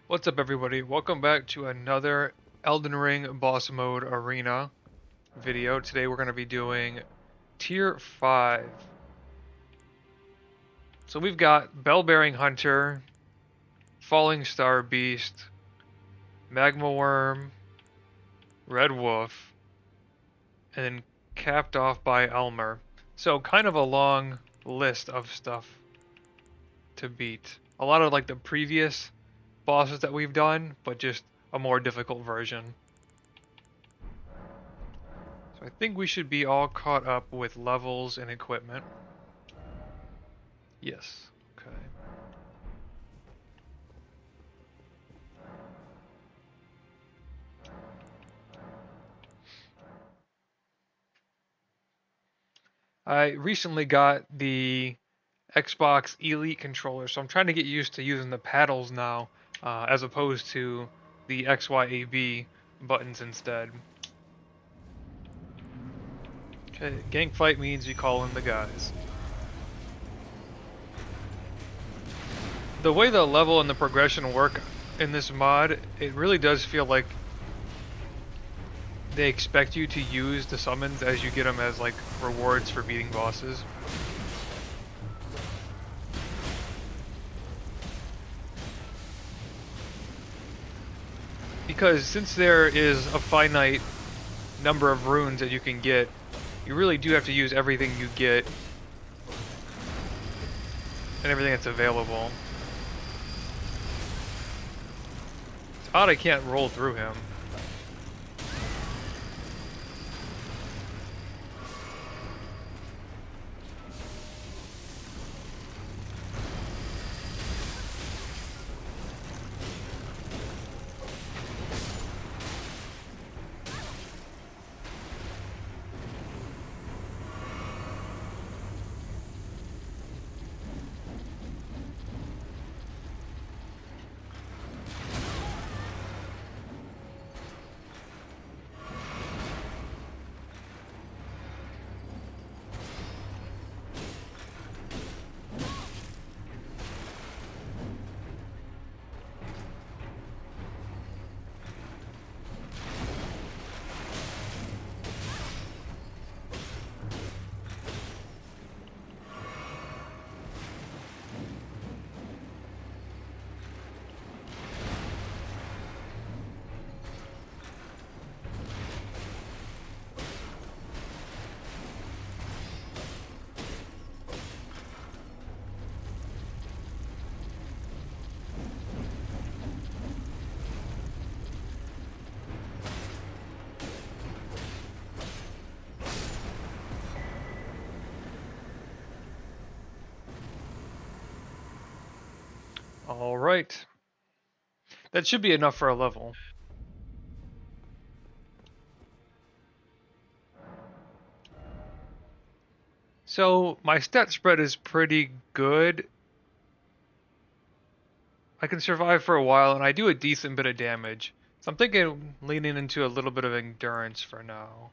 What's up, everybody? Welcome back to another Elden Ring Boss Mode Arena video. Today we're going to be doing Tier 5. So we've got Bell-Bearing Hunter, Fallingstar Beast, Magma Wyrm, Red Wolf, and then capped off by Elemer. So kind of a long list of stuff to beat. A lot of like the previous bosses that we've done, but just a more difficult version. So I think we should be all caught up with levels and equipment. Yes. Okay. I recently got the Xbox Elite controller, so I'm trying to get used to using the paddles now, as opposed to the XYAB buttons instead. Okay, gang fight means you call in the guys. The way the level and the progression work in this mod, it really does feel like they expect you to use the summons as you get them as like rewards for beating bosses. Because since there is a finite number of runes that you can get, you really do have to use everything you get and everything that's available. It's odd I can't roll through him. Alright. That should be enough for a level. So, my stat spread is pretty good. I can survive for a while, and I do a decent bit of damage. So I'm thinking leaning into a little bit of endurance for now.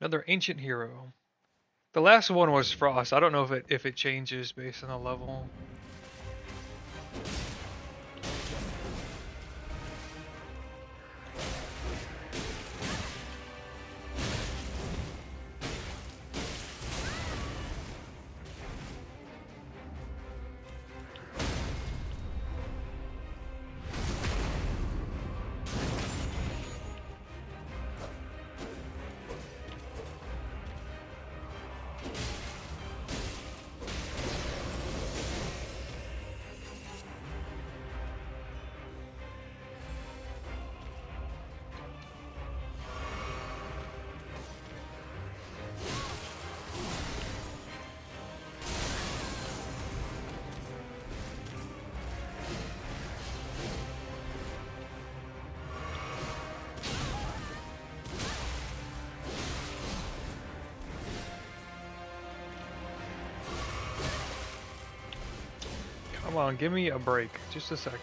Another ancient hero. The last one was Frost. I don't know if it changes based on the level. Come on, give me a break. Just a second.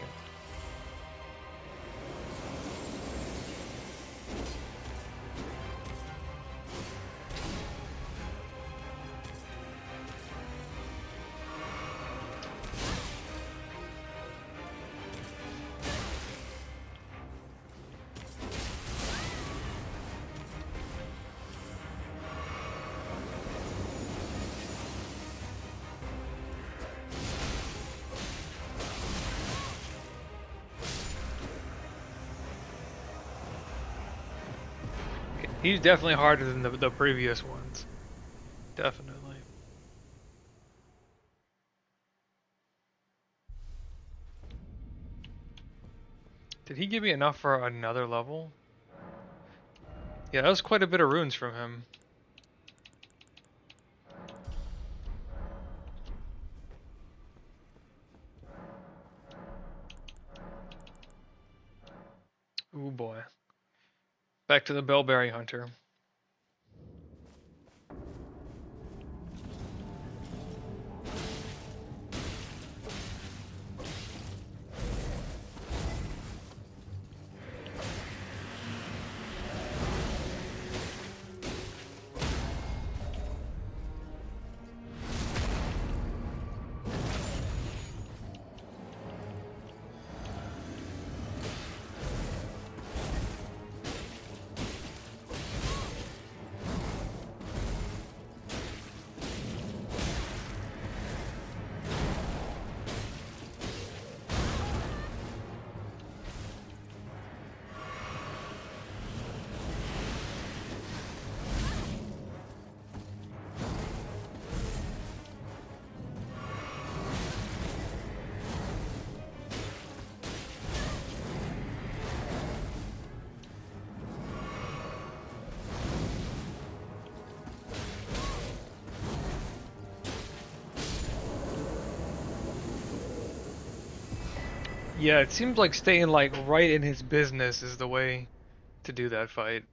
He's definitely harder than the previous ones. Definitely. Did he give me enough for another level? Yeah, that was quite a bit of runes from him. Ooh boy. Back to the Bellberry Hunter. Yeah, it seems like staying like right in his business is the way to do that fight.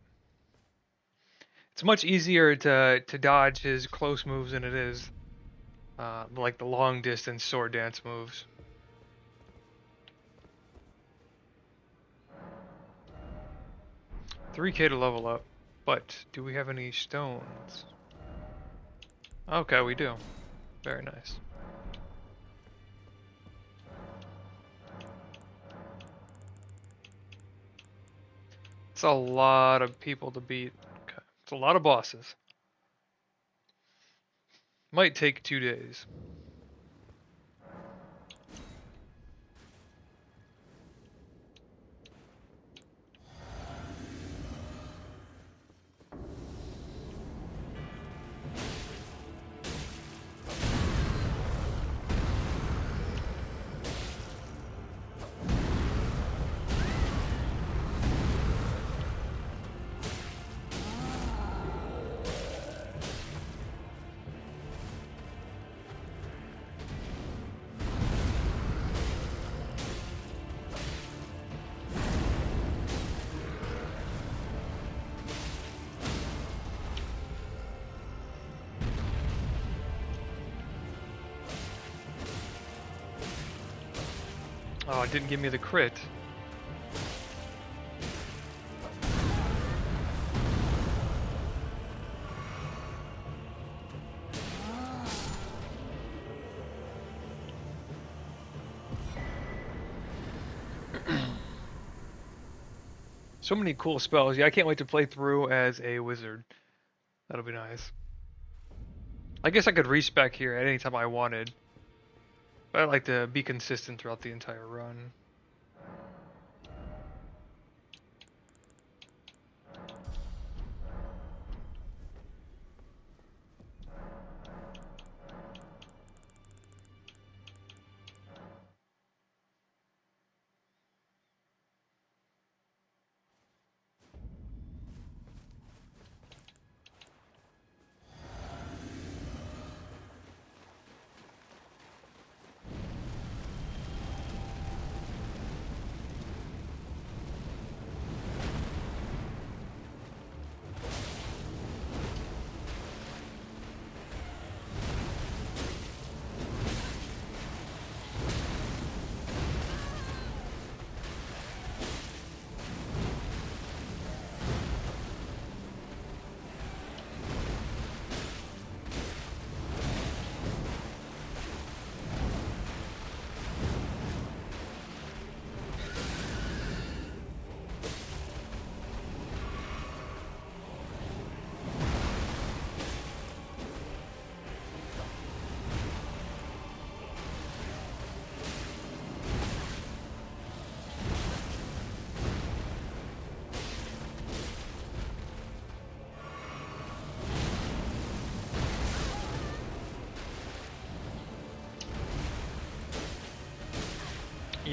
It's much easier to dodge his close moves than it is like the long distance sword dance moves. 3K to level up, but do we have any stones? Okay, we do. Very nice. It's a lot of people to beat. Okay. It's a lot of bosses. Might take 2 days. Oh, it didn't give me the crit. So many cool spells. Yeah, I can't wait to play through as a wizard. That'll be nice. I guess I could respec here at any time I wanted. But I'd like to be consistent throughout the entire run.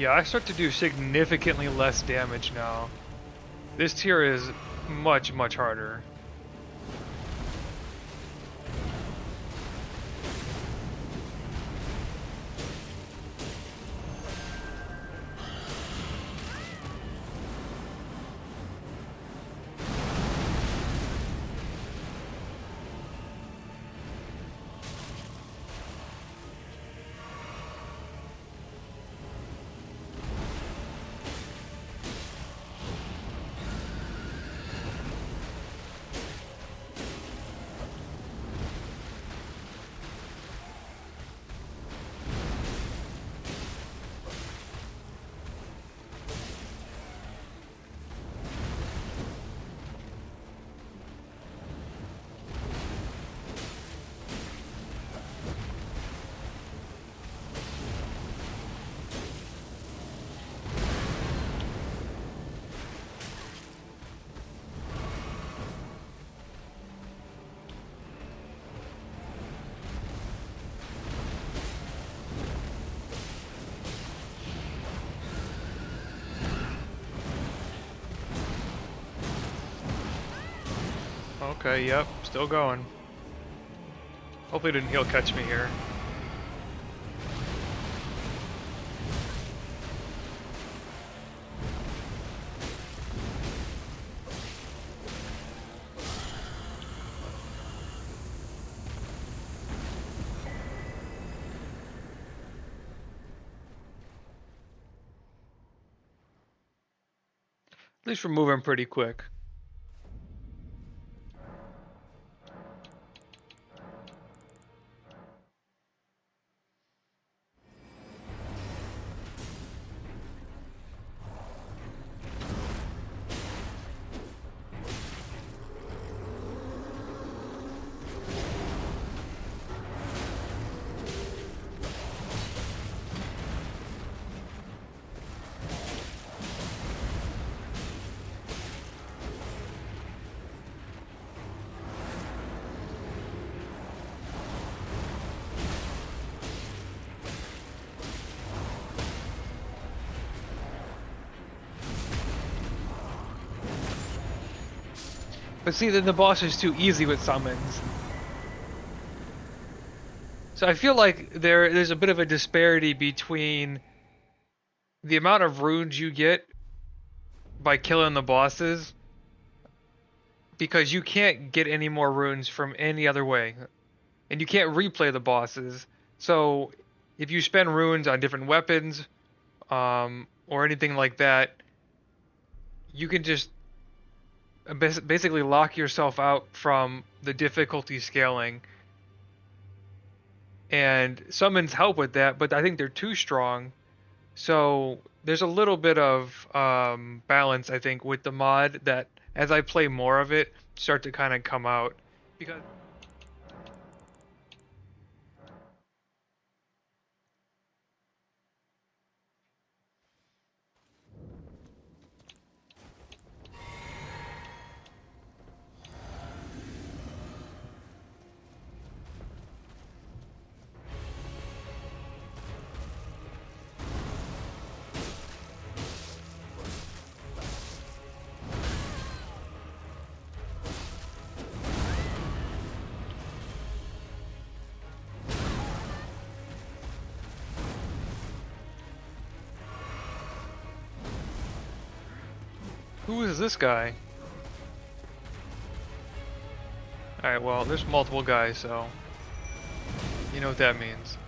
Yeah, I start to do significantly less damage now. This tier is much, much harder. Okay, yep, still going. Hopefully he'll catch me here. At least we're moving pretty quick. But see, then the boss is too easy with summons. So I feel like there's a bit of a disparity between the amount of runes you get by killing the bosses, because you can't get any more runes from any other way. And you can't replay the bosses. So if you spend runes on different weapons, or anything like that, you can just basically lock yourself out from the difficulty scaling. And summons help with that, but I think they're too strong. So there's a little bit of balance, I think, with the mod that as I play more of it, start to kind of come out. Because who is this guy? Alright, well, there's multiple guys, so you know what that means.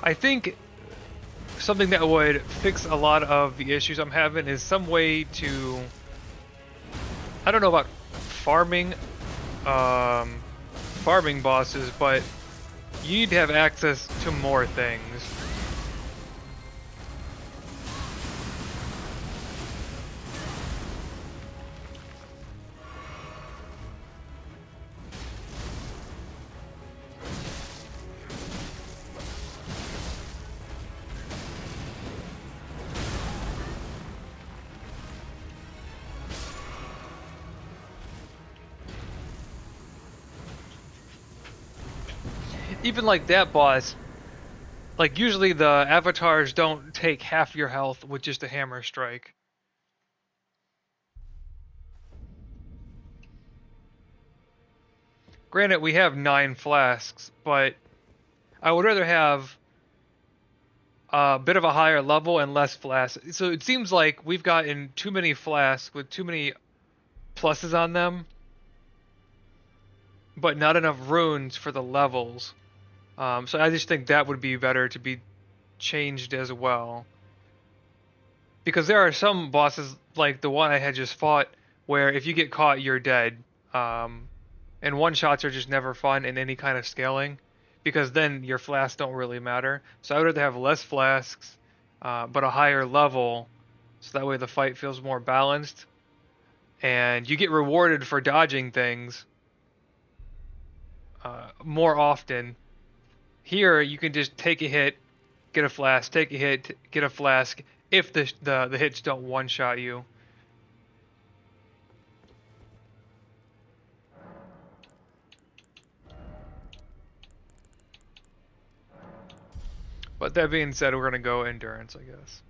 I think something that would fix a lot of the issues I'm having is some way to, I don't know about farming bosses, but you need to have access to more things. even like that boss, like usually the avatars don't take half your health with just a hammer strike. Granted, we have 9 flasks, but I would rather have a bit of a higher level and less flasks. So it seems like we've gotten too many flasks with too many pluses on them, but not enough runes for the levels. So I just think that would be better to be changed as well. Because there are some bosses, like the one I had just fought, where if you get caught, you're dead. Um, and one shots are just never fun in any kind of scaling, because then your flasks don't really matter. So I would rather have less flasks, but a higher level, so that way the fight feels more balanced, and you get rewarded for dodging things more often. Here, you can just take a hit, get a flask, take a hit, get a flask, if the hits don't one-shot you. But that being said, we're gonna go endurance, I guess.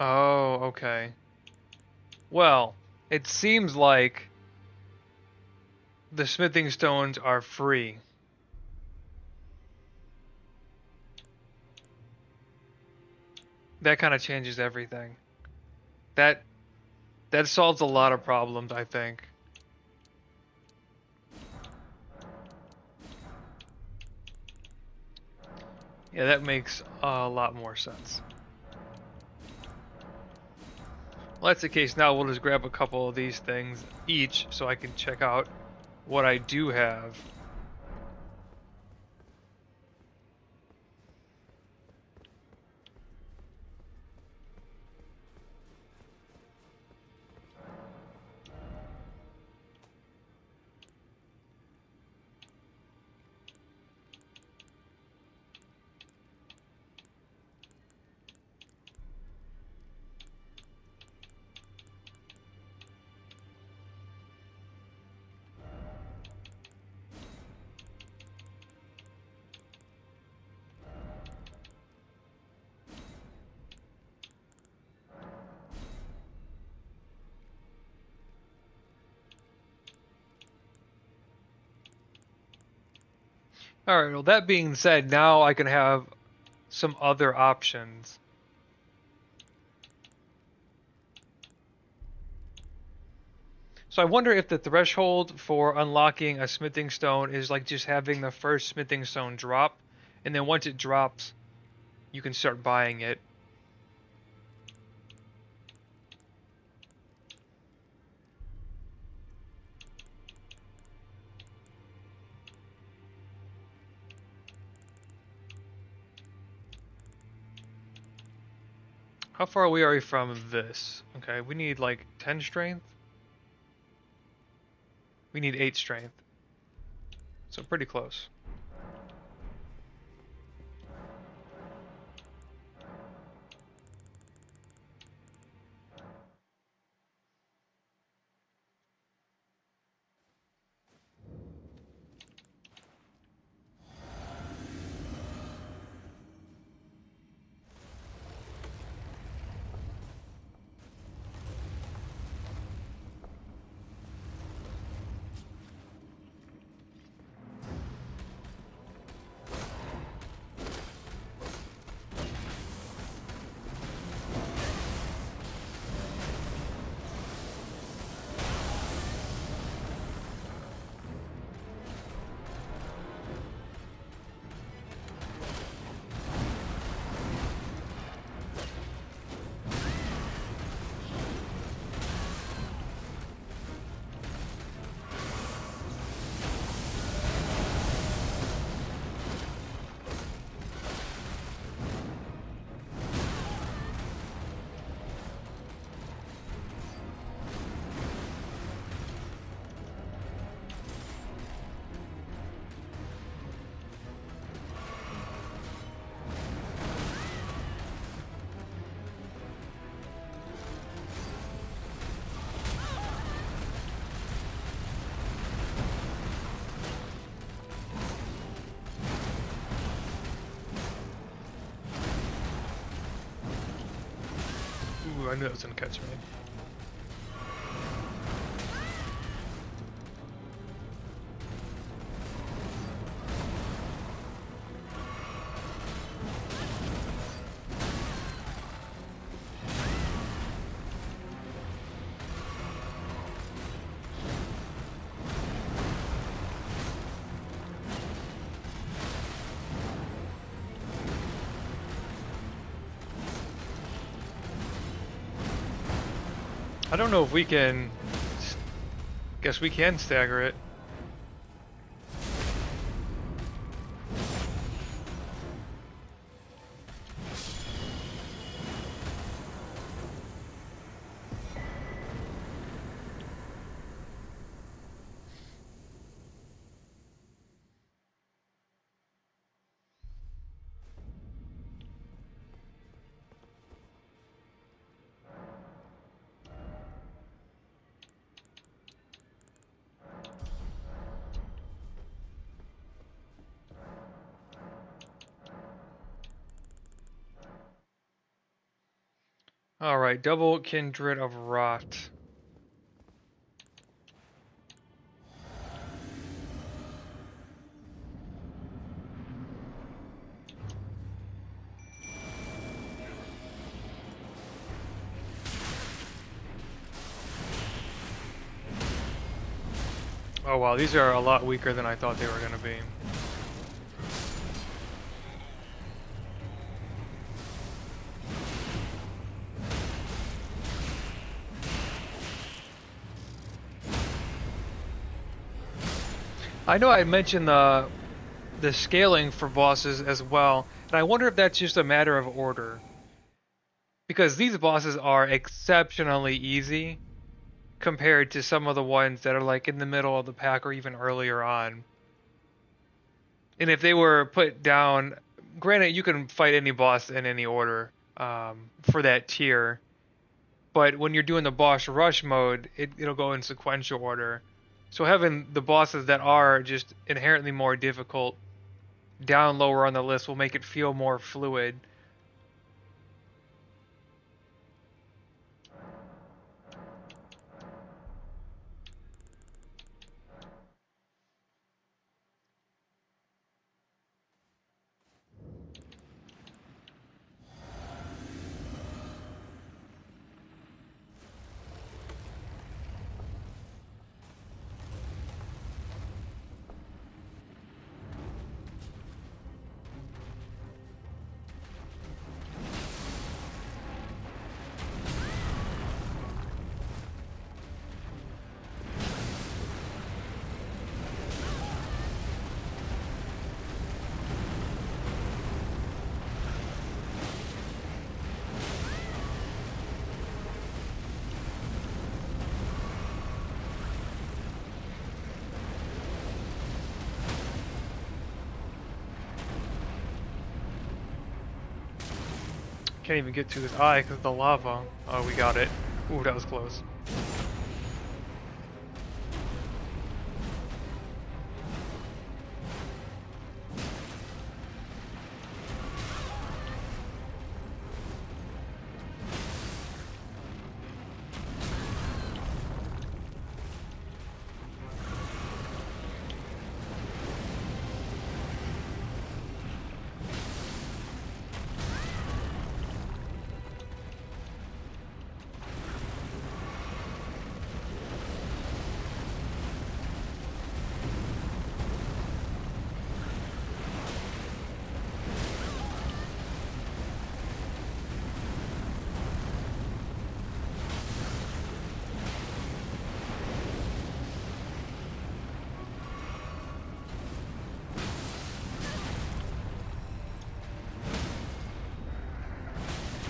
Oh, okay. Well, it seems like the smithing stones are free. That kind of changes everything. That that solves a lot of problems, I think. Yeah, that makes a lot more sense. Well, that's the case. Now we'll just grab a couple of these things each so I can check out what I do have. Alright, well that being said, now I can have some other options. So I wonder if the threshold for unlocking a smithing stone is like just having the first smithing stone drop, and then once it drops, you can start buying it. How far away are we from this? Okay, we need like 10 strength. We need 8 strength. So pretty close. Ooh, I knew that was gonna catch me. I don't know if we can. Guess we can stagger it. Alright, double Kindred of Rot. Oh wow, these are a lot weaker than I thought they were gonna be. I know I mentioned the scaling for bosses as well, and I wonder if that's just a matter of order. Because these bosses are exceptionally easy compared to some of the ones that are like in the middle of the pack or even earlier on. And if they were put down, granted, you can fight any boss in any order for that tier, but when you're doing the boss rush mode, it'll go in sequential order. So having the bosses that are just inherently more difficult down lower on the list will make it feel more fluid. Can't even get to his eye because of the lava. Oh, we got it. Ooh, that was close.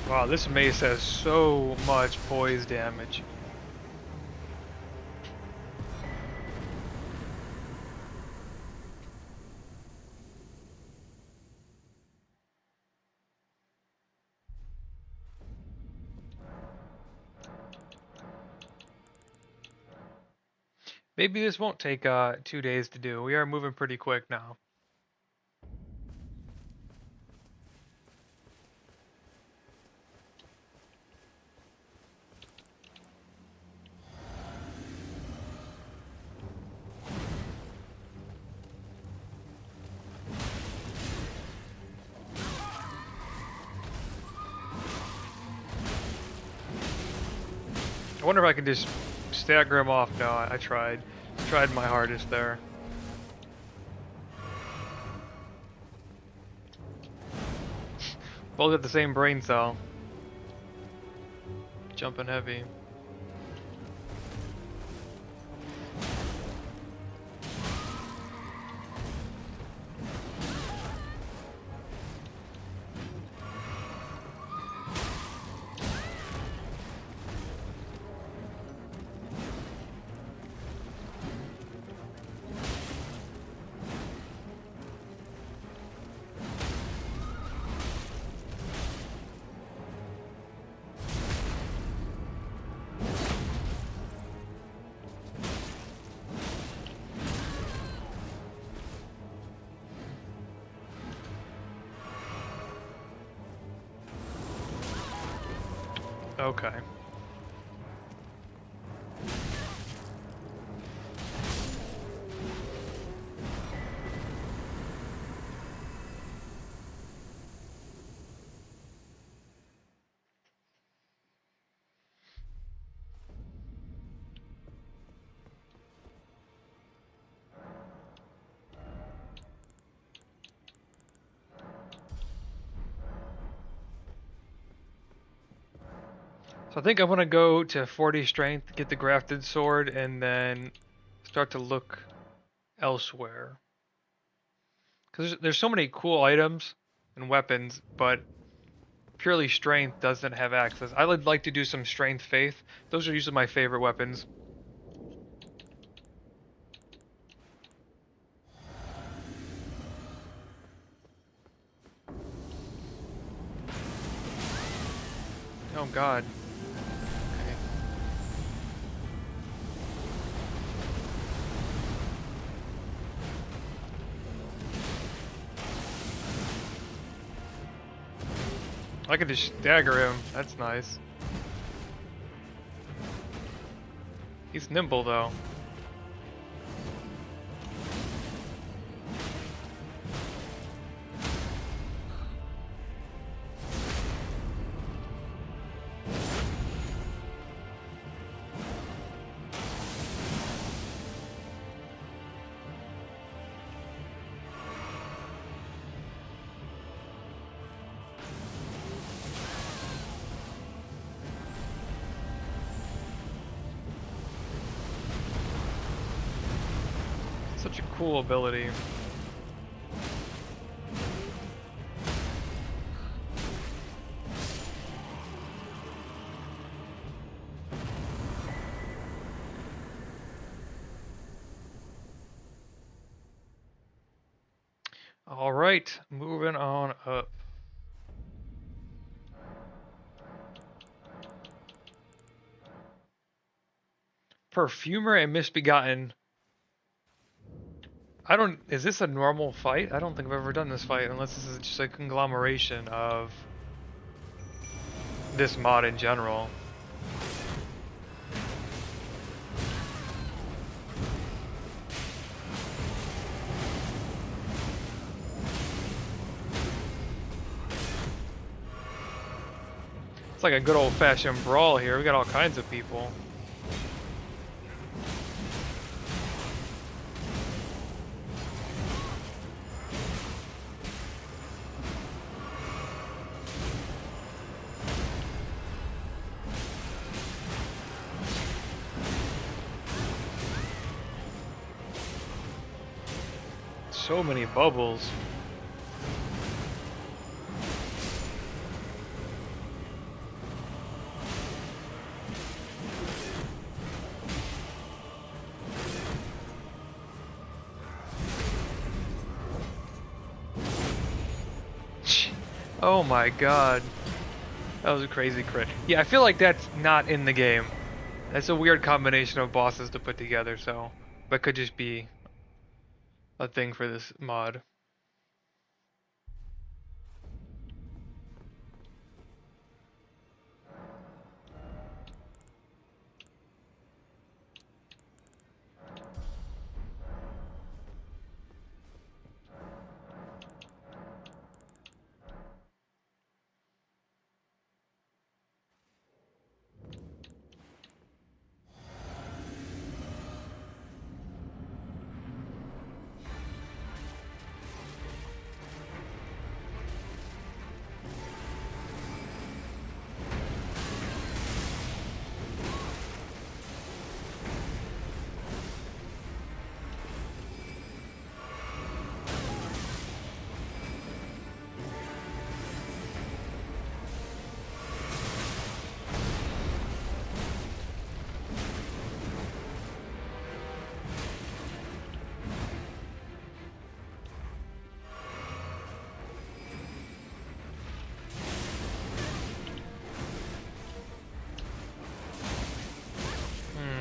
Wow, this mace has so much poise damage. Maybe this won't take 2 days to do. We are moving pretty quick now. I wonder if I can just stagger him off. No, I tried. Tried my hardest there. Both got the same brain cell. Jumping heavy. Okay. So I think I want to go to 40 strength, get the grafted sword, and then start to look elsewhere. Because there's so many cool items and weapons, but purely strength doesn't have access. I would like to do some strength faith. Those are usually my favorite weapons. Oh god. Okay. I can just stagger him. That's nice. He's nimble though. Such a cool ability. All right, moving on up. Perfumer and Misbegotten. Is this a normal fight? I don't think I've ever done this fight, unless this is just a conglomeration of this mod in general. It's like a good old-fashioned brawl here. We got all kinds of people. So many bubbles. Oh my god. That was a crazy crit. Yeah, I feel like that's not in the game. That's a weird combination of bosses to put together, so that could just be a thing for this mod.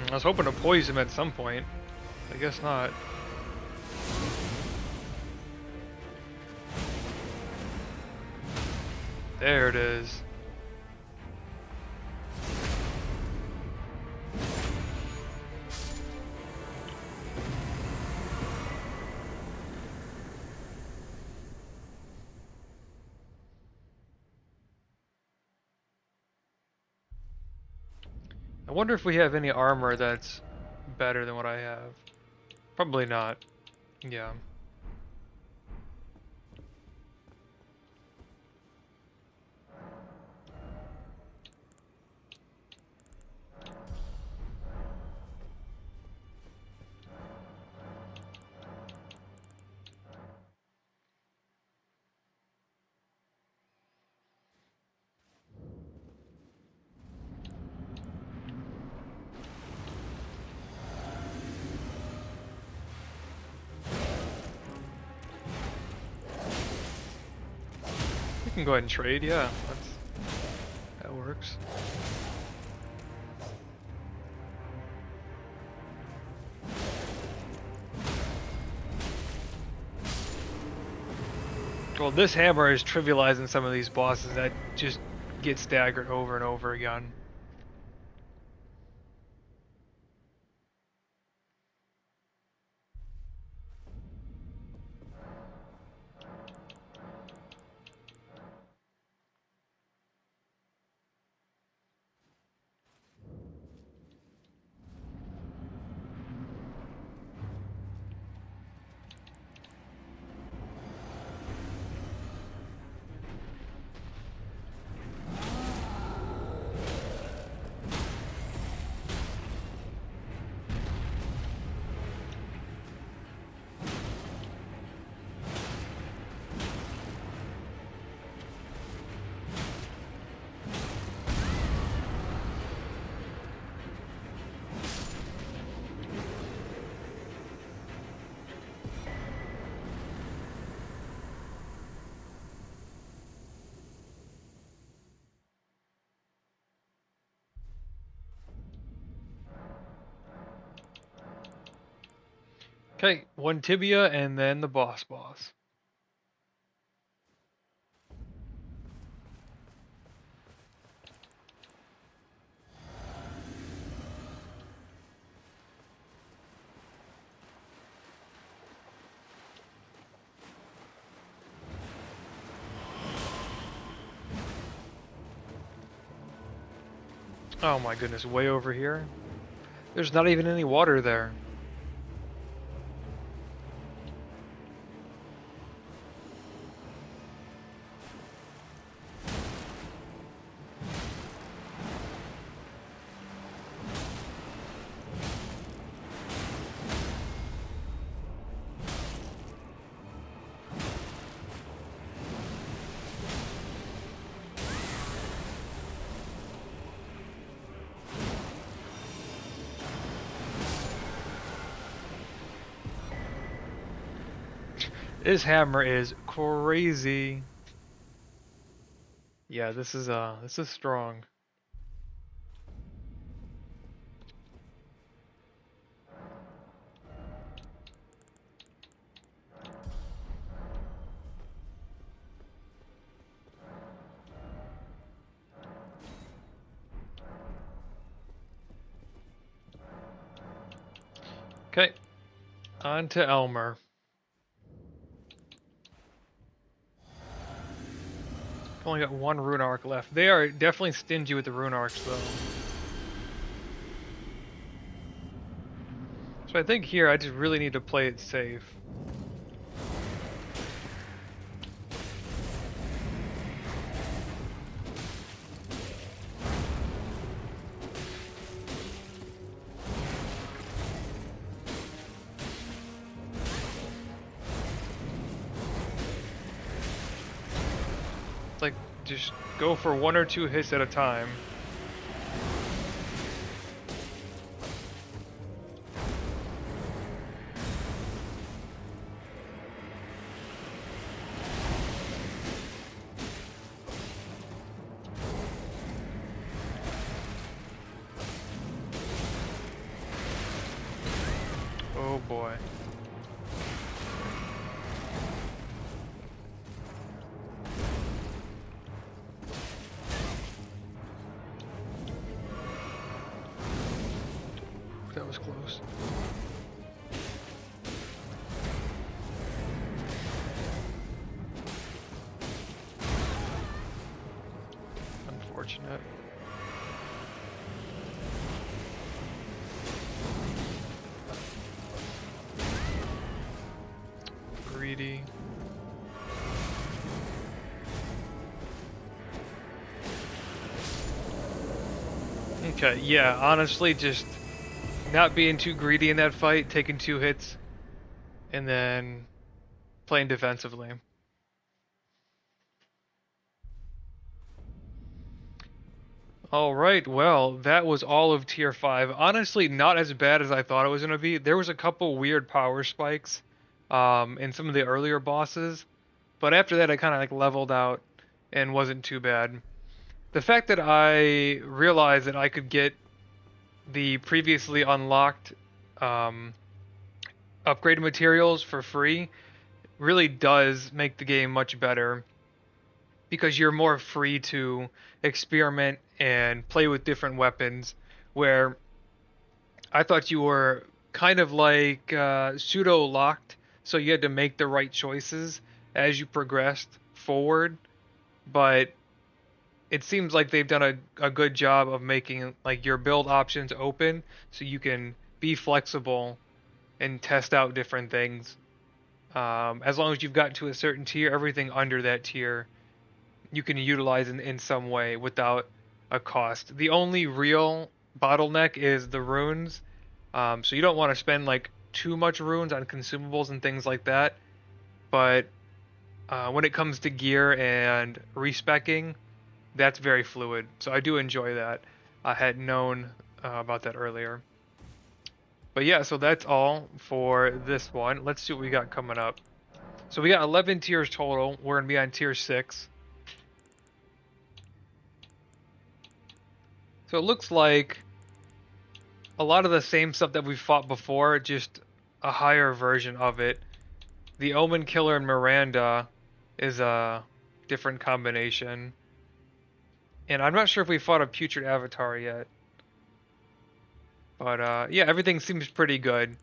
I was hoping to poison him at some point. I guess not. There it is. I wonder if we have any armor that's better than what I have. Probably not. Yeah. We can go ahead and trade, yeah. That works. Well, this hammer is trivializing some of these bosses that just get staggered over and over again. Okay, one Tibia and then the boss. Oh my goodness, way over here? There's not even any water there. This hammer is crazy. Yeah, this is strong. Okay, on to Elemer. Only got one rune arc left. They are definitely stingy with the rune arcs though. So I think here I just really need to play it safe. Like, just go for 1 or 2 hits at a time. Oh boy. That was close. Unfortunate. Greedy. Okay, yeah, honestly, just not being too greedy in that fight, taking 2 hits, and then playing defensively. Alright, well, that was all of Tier 5. Honestly, not as bad as I thought it was going to be. There was a couple weird power spikes in some of the earlier bosses, but after that I kind of like leveled out and wasn't too bad. The fact that I realized that I could get the previously unlocked um, upgraded materials for free really does make the game much better because you're more free to experiment and play with different weapons. Where I thought you were kind of like pseudo locked, so you had to make the right choices as you progressed forward. But it seems like they've done a good job of making like your build options open, so you can be flexible and test out different things. As long as you've gotten to a certain tier, everything under that tier you can utilize in some way without a cost. The only real bottleneck is the runes. So you don't want to spend like too much runes on consumables and things like that. But when it comes to gear and respecking, that's very fluid. So I do enjoy that. I had known about that earlier. But yeah, so that's all for this one. Let's see what we got coming up. So we got 11 tiers total. We're going to be on tier 6. So it looks like a lot of the same stuff that we've fought before, just a higher version of it. The Omen Killer and Miranda is a different combination. And I'm not sure if we fought a Putrid Avatar yet. But yeah, everything seems pretty good.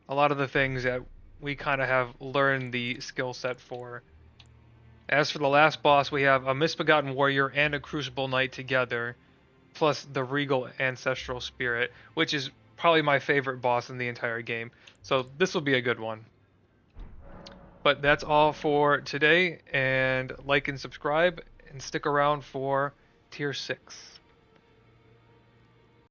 A lot of the things that we kind of have learned the skill set for. As for the last boss, we have a Misbegotten Warrior and a Crucible Knight together, plus the Regal Ancestral Spirit, which is probably my favorite boss in the entire game. So this will be a good one. But that's all for today, and like and subscribe, and stick around for Tier 6.